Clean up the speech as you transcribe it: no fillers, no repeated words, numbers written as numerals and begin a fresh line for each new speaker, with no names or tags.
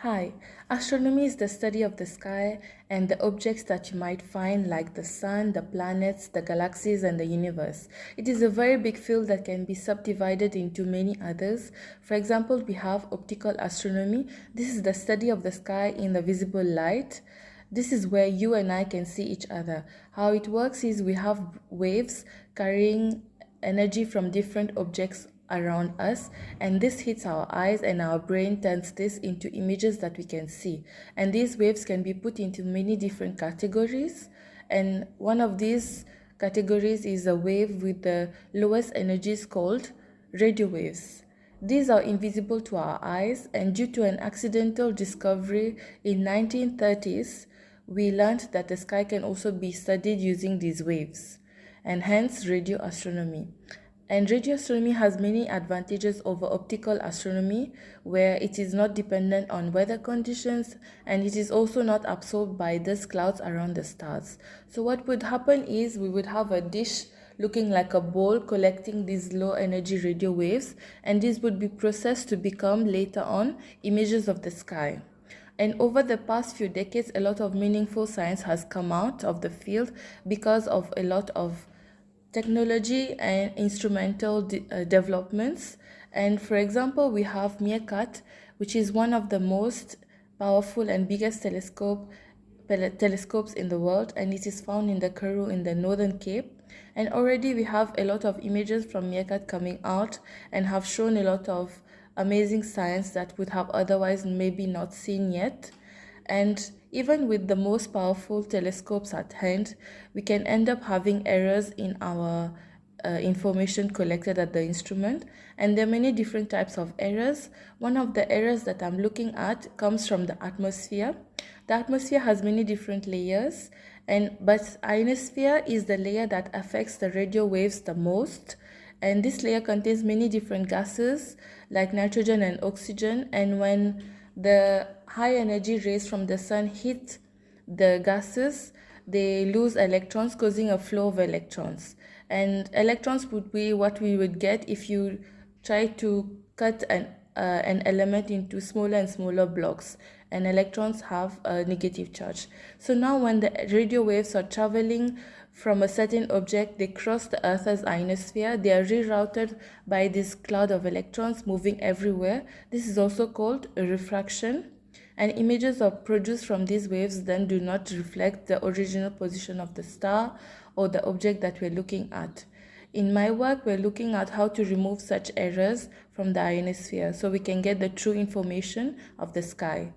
Hi, astronomy is the study of the sky and the objects that you might find, like the sun, the planets, the galaxies, and the universe. It is a very big field that can be subdivided into many others. For example, we have optical astronomy. This is the study of the sky in the visible light. This is where you and I can see each other. How it works is we have waves carrying energy from different objects around us, and this hits our eyes and our brain turns this into images that we can see, and these waves can be put into many different categories, and one of these categories is a wave with the lowest energies called radio waves. These are invisible to our eyes, and due to an accidental discovery in 1930s, we learned that the sky can also be studied using these waves, and hence radio astronomy. And radio astronomy has many advantages over optical astronomy, where it is not dependent on weather conditions and it is also not absorbed by dust clouds around the stars. So what would happen is we would have a dish looking like a bowl collecting these low energy radio waves, and these would be processed to become later on images of the sky. And over the past few decades, a lot of meaningful science has come out of the field because of a lot of technology and instrumental developments. And for example, we have Meerkat, which is one of the most powerful and biggest telescopes in the world, and it is found in the Karoo in the Northern Cape. And already we have a lot of images from Meerkat coming out and have shown a lot of amazing science that would have otherwise maybe not seen yet. And even with the most powerful telescopes at hand, we can end up having errors in our information collected at the instrument. And there are many different types of errors. One of the errors that I'm looking at comes from the atmosphere. The atmosphere has many different layers, but ionosphere is the layer that affects the radio waves the most. And this layer contains many different gases like nitrogen and oxygen, and when the high energy rays from the sun hit the gases, they lose electrons, causing a flow of electrons. And electrons would be what we would get if you try to cut an element into smaller and smaller blocks, and electrons have a negative charge. So now when the radio waves are traveling from a certain object, they cross the Earth's ionosphere, they are rerouted by this cloud of electrons moving everywhere. This is also called a refraction, and images are produced from these waves then do not reflect the original position of the star or the object that we're looking at. In my work, we're looking at how to remove such errors from the ionosphere so we can get the true information of the sky.